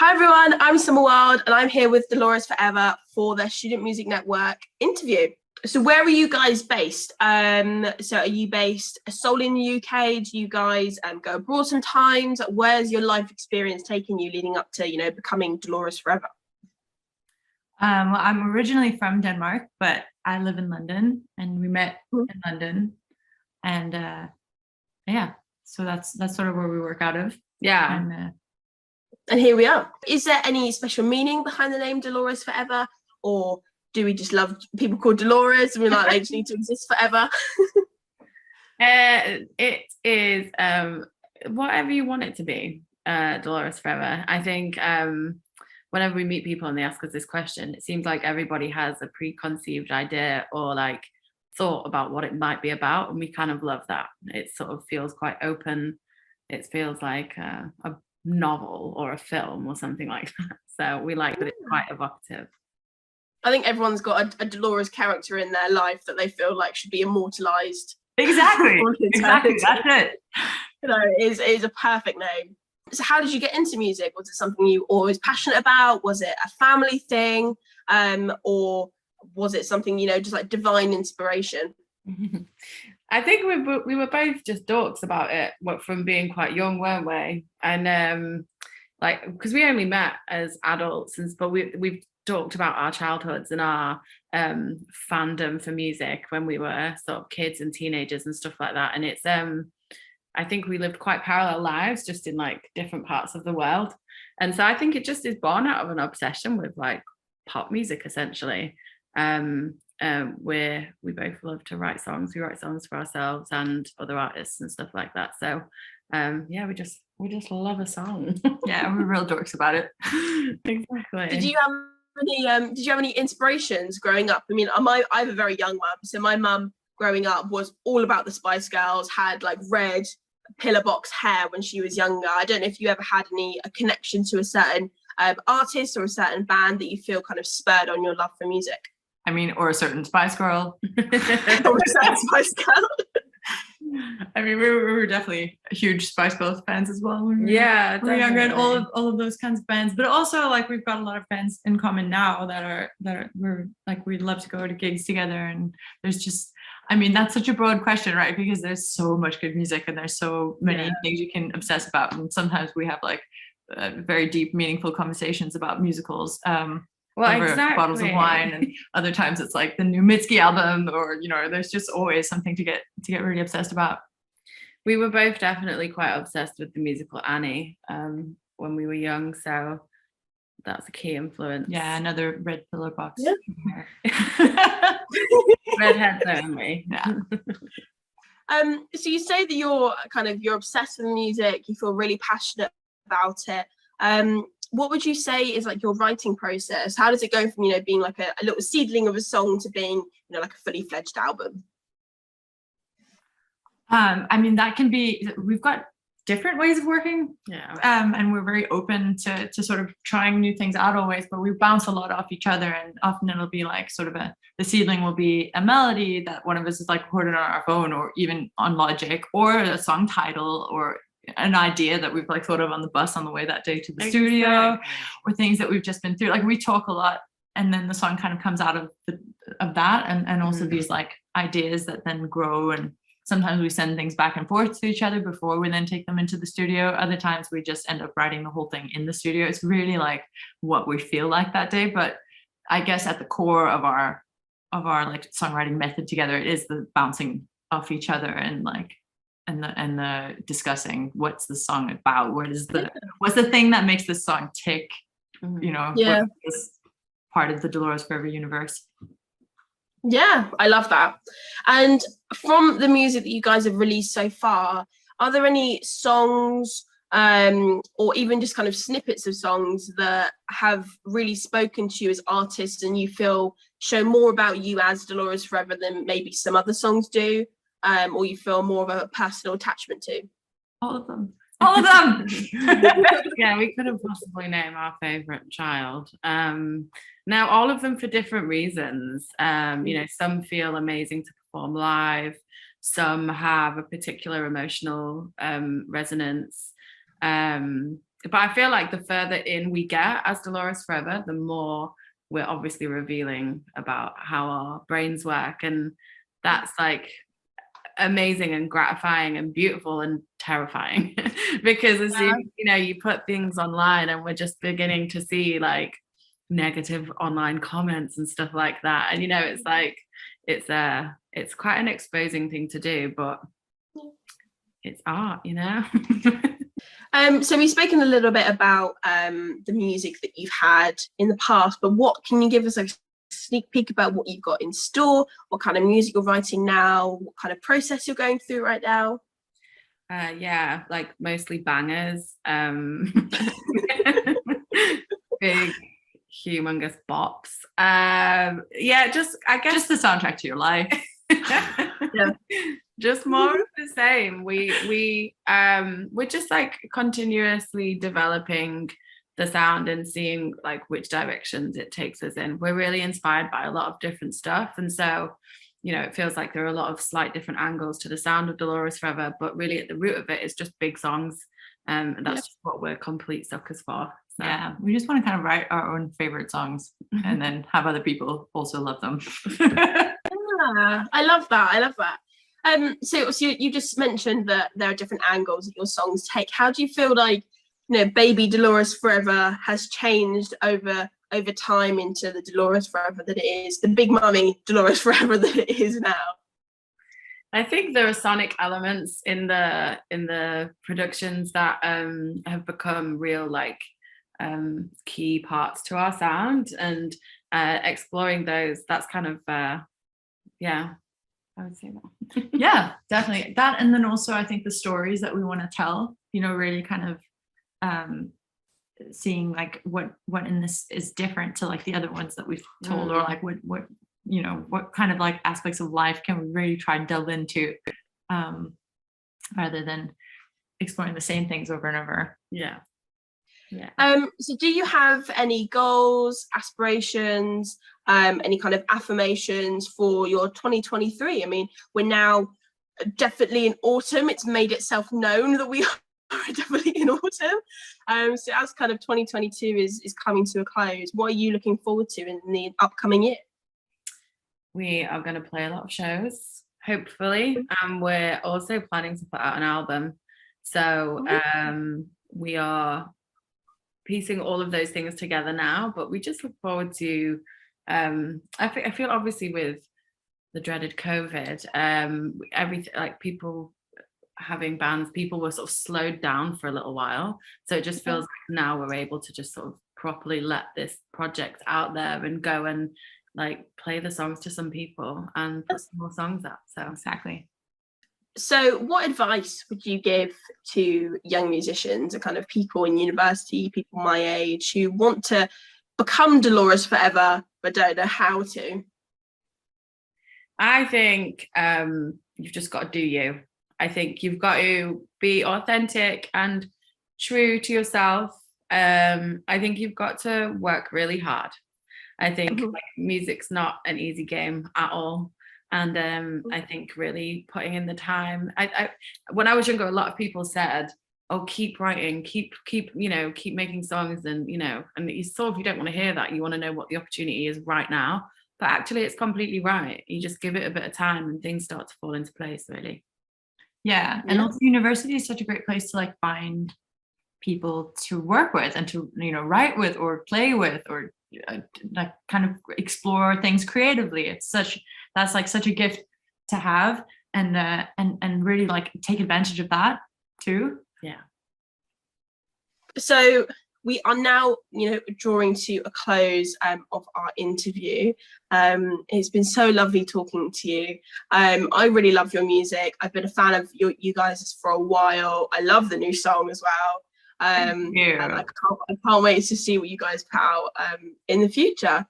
Hi everyone, I'm Summer Wilde and I'm here with Dolores Forever for the Student Music Network interview. So where are you guys based? So are you based solely in the UK? Do you guys go abroad sometimes? Where's your life experience taking you leading up to, becoming Dolores Forever? Well, I'm originally from Denmark, but I live in London and we met in London. And yeah, so that's sort of where we work out of. Yeah. And here we are. Is there any special meaning behind the name Dolores Forever? Or do we just love people called Dolores and we're like, they just need to exist forever? It is whatever you want it to be, Dolores Forever. I think whenever we meet people and they ask us this question, it seems like everybody has a preconceived idea or like thought about what it might be about. And we kind of love that. It sort of feels quite open. It feels like a novel or a film or something like that. So we like that it's quite evocative. I think everyone's got a Dolores character in their life that they feel like should be immortalized. Exactly. Exactly. That's it. It is a perfect name. So how did you get into music? Was it something you were always passionate about? Was it a family thing? Or was it something, just like divine inspiration? I think we were both just dorks about it from being quite young, weren't we? And because we only met as adults, but we've talked about our childhoods and our fandom for music when we were sort of kids and teenagers and stuff like that. And it's I think we lived quite parallel lives, just in like different parts of the world. And so I think it just is born out of an obsession with like pop music, essentially. Where we both love to write songs. We write songs for ourselves and other artists and stuff like that. So yeah, we just love a song. Yeah, we're real dorks about it. Exactly. Did you have any inspirations growing up? I mean, I have a very young mum, so my mum growing up was all about the Spice Girls, had like red pillar box hair when she was younger. I don't know if you ever had a connection to a certain artist or a certain band that you feel kind of spurred on your love for music. I mean, or a certain Spice Girl. Or a certain Spice Girl. I mean, we were definitely huge Spice Girls fans as well. When we were younger, and all of those kinds of bands. But also, like, we've got a lot of friends in common now that are we're like, we'd love to go to gigs together. And there's just, I mean, that's such a broad question, right? Because there's so much good music and there's so many things you can obsess about. And sometimes we have like very deep, meaningful conversations about musicals. Over bottles of wine, and other times it's like the new Mitski album, or there's just always something to get really obsessed about. We were both definitely quite obsessed with the musical Annie when we were young, so that's a key influence. Yeah, another red pillar box. Yeah. Redheads only. Yeah. So you say that you're obsessed with music, you feel really passionate about it. What would you say is like your writing process? How does it go from, being like a little seedling of a song to being, like a fully fledged album? I mean, that can be, we've got different ways of working. Yeah. And we're very open to sort of trying new things out always, but we bounce a lot off each other. And often it'll be like sort of the seedling will be a melody that one of us is like recorded on our phone or even on Logic, or a song title, or an idea that we've like thought of on the bus on the way that day to the studio, or things that we've just been through. Like, we talk a lot, and then the song kind of comes out of that, and also these like ideas that then grow. And sometimes we send things back and forth to each other before we then take them into the studio. Other times we just end up writing the whole thing in the studio. It's really like what we feel like that day. But I guess at the core of our like songwriting method together, it is the bouncing off each other and like and the discussing what's the song about, what's the thing that makes this song tick, what is part of the Dolores Forever universe. Yeah, I love that. And from the music that you guys have released so far, are there any songs or even just kind of snippets of songs that have really spoken to you as artists and you feel show more about you as Dolores Forever than maybe some other songs do? Or you feel more of a personal attachment to? All of them. Yeah, we could have possibly named our favorite child. Now, all of them for different reasons. Some feel amazing to perform live. Some have a particular emotional resonance. but I feel like the further in we get as Dolores Forever, the more we're obviously revealing about how our brains work, and that's like amazing and gratifying and beautiful and terrifying because as soon you know you put things online and we're just beginning to see like negative online comments and stuff like that, and you know it's like it's quite an exposing thing to do, but it's art, you know. So we've spoken a little bit about the music that you've had in the past, but what can you give us a sneak peek about what you've got in store, what kind of music you're writing now, what kind of process you're going through right now? Yeah, like mostly bangers, big humongous bops. Yeah, just I guess Just the soundtrack to your life. Yeah. Just more of the same. We're just like continuously developing the sound and seeing like which directions it takes us in. We're really inspired by a lot of different stuff, and so you know it feels like there are a lot of slight different angles to the sound of Dolores Forever, but really at the root of it is just big songs, and that's just what we're complete suckers for. So. Yeah, we just want to kind of write our own favorite songs and then have other people also love them. I love that. So you just mentioned that there are different angles that your songs take. How do you feel like, you know, Baby Dolores Forever has changed over time into the Dolores Forever that it is, the big mummy Dolores Forever that it is now? I think there are sonic elements in the productions that have become real like key parts to our sound, and exploring those, that's kind of yeah, I would say that. Yeah, definitely that. And then also I think the stories that we want to tell, you know, really kind of seeing like what in this is different to like the other ones that we've told, or like what you know, what kind of like aspects of life can we really try and delve into, rather than exploring the same things over and over. Yeah. So do you have any goals, aspirations, any kind of affirmations for your 2023? I mean, we're now definitely in autumn. It's made itself known that we are definitely in autumn. So as kind of 2022 is coming to a close, what are you looking forward to in the upcoming year? We are going to play a lot of shows, hopefully, and we're also planning to put out an album. So we are piecing all of those things together now, but we just look forward to I feel obviously with the dreaded COVID, everything, like people having bands, people were sort of slowed down for a little while, so it just feels like now we're able to just sort of properly let this project out there and go and like play the songs to some people and put some more songs out. So Exactly. So what advice would you give to young musicians and kind of people in university, people my age, who want to become Dolores Forever but don't know how to? I think you've just got to do you. I think you've got to be authentic and true to yourself. I think you've got to work really hard. I think like, music's not an easy game at all. And I think really putting in the time. I when I was younger, a lot of people said, "Oh, keep writing, keep making songs," and and you sort of, you don't want to hear that. You want to know what the opportunity is right now. But actually, it's completely right. You just give it a bit of time, and things start to fall into place. Really. Yeah, and also university is such a great place to like find people to work with and to write with or play with or like kind of explore things creatively. That's like such a gift to have, and really like take advantage of that too. Yeah. So we are now drawing to a close of our interview. It's been so lovely talking to you. I really love your music. I've been a fan of you guys for a while. I love the new song as well. And I can't wait to see what you guys put out in the future.